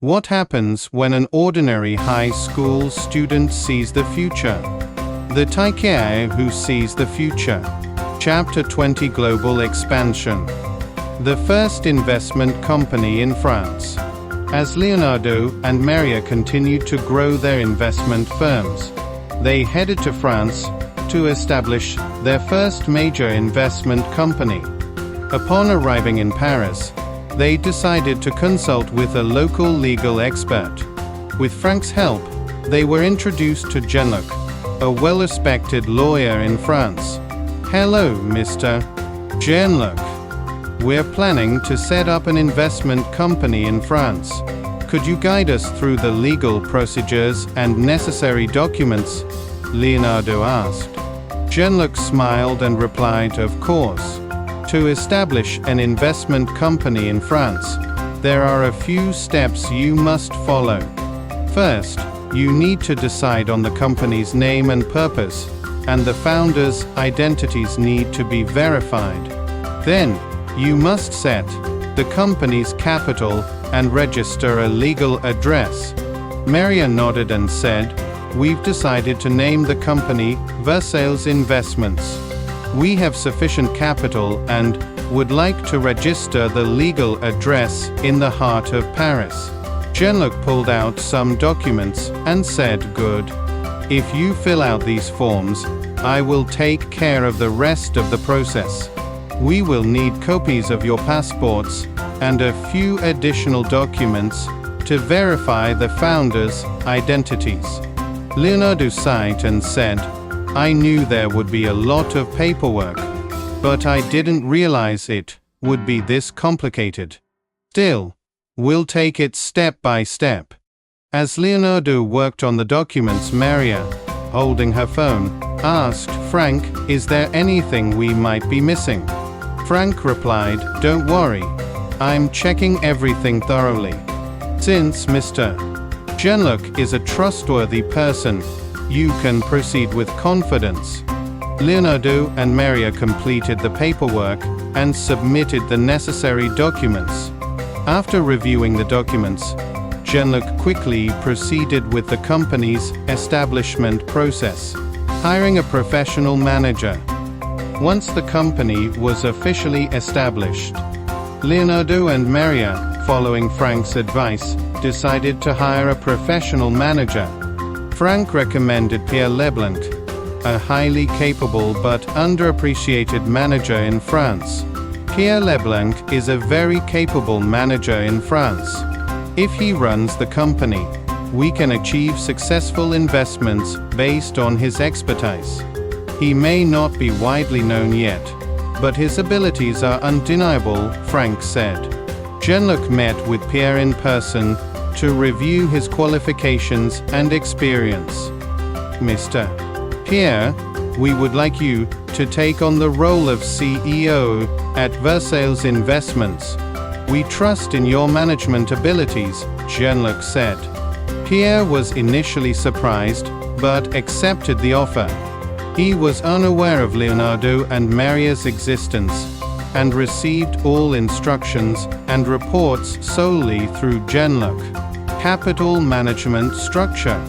What happens when an ordinary high school student sees the future? The Tyke who sees the future. Chapter 20 Global Expansion. The first investment company in France. As Leonardo and Maria continued to grow their investment firms, they headed to France to establish their first major investment company. Upon arriving in Paris, they decided to consult with a local legal expert. With Frank's help, they were introduced to Jean-Luc, a well-respected lawyer in France. "Hello, Mr. Jean-Luc. We're planning to set up an investment company in France. Could you guide us through the legal procedures and necessary documents?" Leonardo asked. Jean-Luc smiled and replied, "Of course. To establish an investment company in France, there are a few steps you must follow. First, you need to decide on the company's name and purpose, and the founders' identities need to be verified. Then, you must set the company's capital and register a legal address." Maria nodded and said, "We've decided to name the company Versailles Investments. We have sufficient capital and would like to register the legal address in the heart of Paris." Jean-Luc pulled out some documents and said, "Good. If you fill out these forms, I will take care of the rest of the process. We will need copies of your passports and a few additional documents to verify the founders' identities." Leonardo sighed and said, "I knew there would be a lot of paperwork, but I didn't realize it would be this complicated. Still, we'll take it step by step." As Leonardo worked on the documents, Maria, holding her phone, asked Frank, "Is there anything we might be missing?" Frank replied, "Don't worry. I'm checking everything thoroughly. Since Mr. Jean-Luc is a trustworthy person, you can proceed with confidence." Leonardo and Maria completed the paperwork and submitted the necessary documents. After reviewing the documents, Jean-Luc quickly proceeded with the company's establishment process, hiring a professional manager. Once the company was officially established, Leonardo and Maria, following Frank's advice, decided to hire a professional manager. Frank recommended Pierre Leblanc, a highly capable but underappreciated manager in France. Pierre Leblanc is a very capable manager in France. If he runs the company, we can achieve successful investments based on his expertise. He may not be widely known yet, but his abilities are undeniable, Frank said. Jean-Luc met with Pierre in person to review his qualifications and experience. "Mr. Pierre, we would like you to take on the role of CEO at Versailles Investments. We trust in your management abilities," Jean-Luc said. Pierre was initially surprised, but accepted the offer. He was unaware of Leonardo and Maria's existence, and received all instructions and reports solely through Jean-Luc. Capital management structure.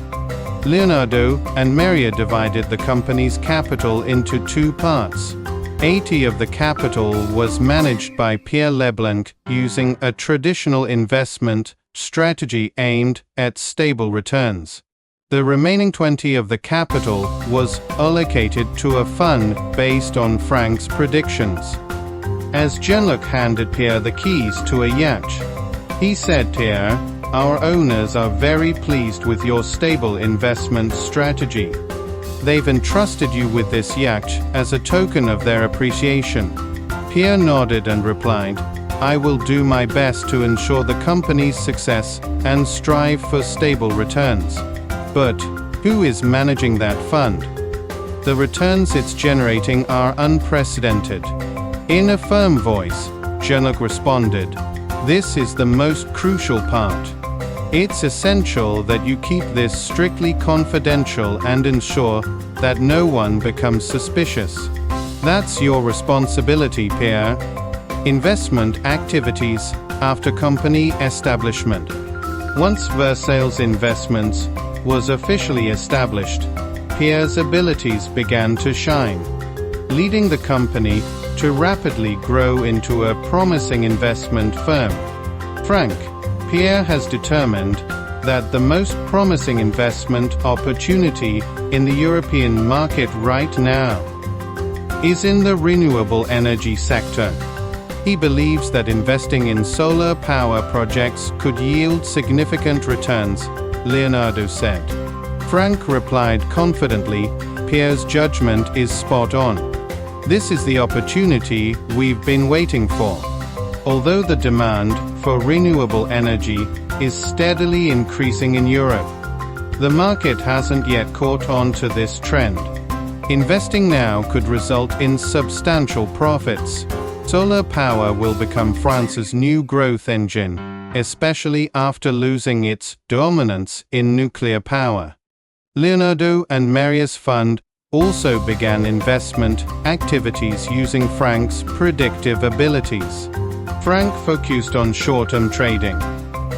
Leonardo and Maria divided the company's capital into two parts. 80% of the capital was managed by Pierre Leblanc using a traditional investment strategy aimed at stable returns. The remaining 20% of the capital was allocated to a fund based on Frank's predictions. As Jean-Luc handed Pierre the keys to a yacht, he said, "Pierre, our owners are very pleased with your stable investment strategy. They've entrusted you with this yacht as a token of their appreciation." Pierre nodded and replied, "I will do my best to ensure the company's success and strive for stable returns. But who is managing that fund? The returns it's generating are unprecedented." In a firm voice, Jean-Luc responded, "This is the most crucial part. It's essential that you keep this strictly confidential and ensure that no one becomes suspicious. That's your responsibility, Pierre." Investment activities after company establishment. Once Versailles Investments was officially established, Pierre's abilities began to shine, leading the company to rapidly grow into a promising investment firm. Frank, Pierre has determined that the most promising investment opportunity in the European market right now is in the renewable energy sector. He believes that investing in solar power projects could yield significant returns, Leonardo said. Frank replied confidently, "Pierre's judgment is spot on. This is the opportunity we've been waiting for." Although the demand for renewable energy is steadily increasing in Europe, the market hasn't yet caught on to this trend. Investing now could result in substantial profits. Solar power will become France's new growth engine, especially after losing its dominance in nuclear power. Leonardo and Maria's fund also began investment activities using Frank's predictive abilities. Frank focused on short-term trading,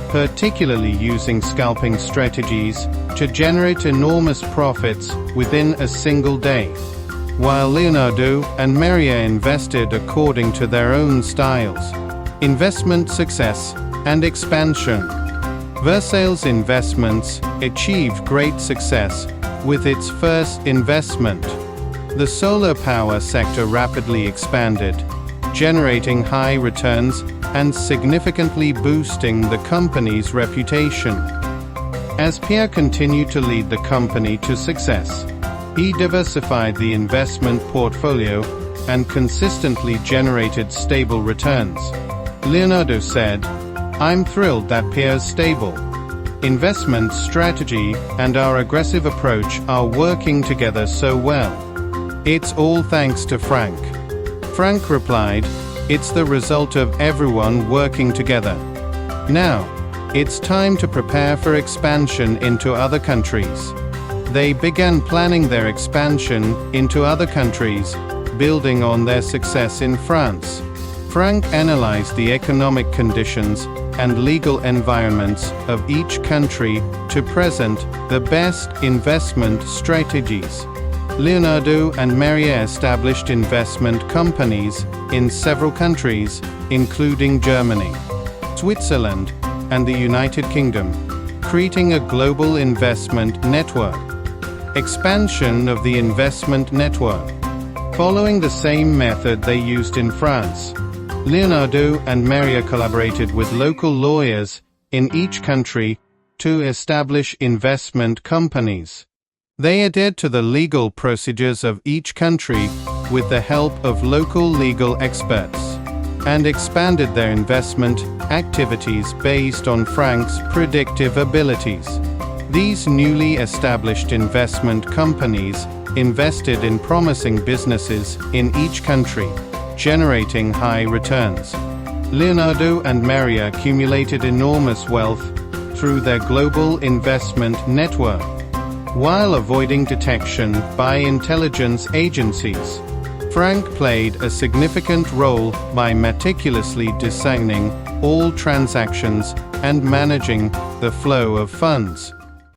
particularly using scalping strategies to generate enormous profits within a single day, while Leonardo and Maria invested according to their own styles. Investment success and expansion. Versailles Investments achieved great success with its first investment. The solar power sector rapidly expanded, generating high returns and significantly boosting the company's reputation. As Pierre continued to lead the company to success, he diversified the investment portfolio and consistently generated stable returns. Leonardo said, "I'm thrilled that Pierre's stable investment strategy and our aggressive approach are working together so well. It's all thanks to Frank." Frank replied, "It's the result of everyone working together. Now, it's time to prepare for expansion into other countries." They began planning their expansion into other countries, building on their success in France. Frank analyzed the economic conditions and legal environments of each country to present the best investment strategies. Leonardo and Maria established investment companies in several countries, including Germany, Switzerland, and the United Kingdom, creating a global investment network. Expansion of the investment network. Following the same method they used in France, Leonardo and Maria collaborated with local lawyers in each country to establish investment companies. They adhered to the legal procedures of each country with the help of local legal experts, and expanded their investment activities based on Frank's predictive abilities. These newly established investment companies invested in promising businesses in each country, generating high returns. Leonardo and Maria accumulated enormous wealth through their global investment network, while avoiding detection by intelligence agencies. Frank played a significant role by meticulously designing all transactions and managing the flow of funds.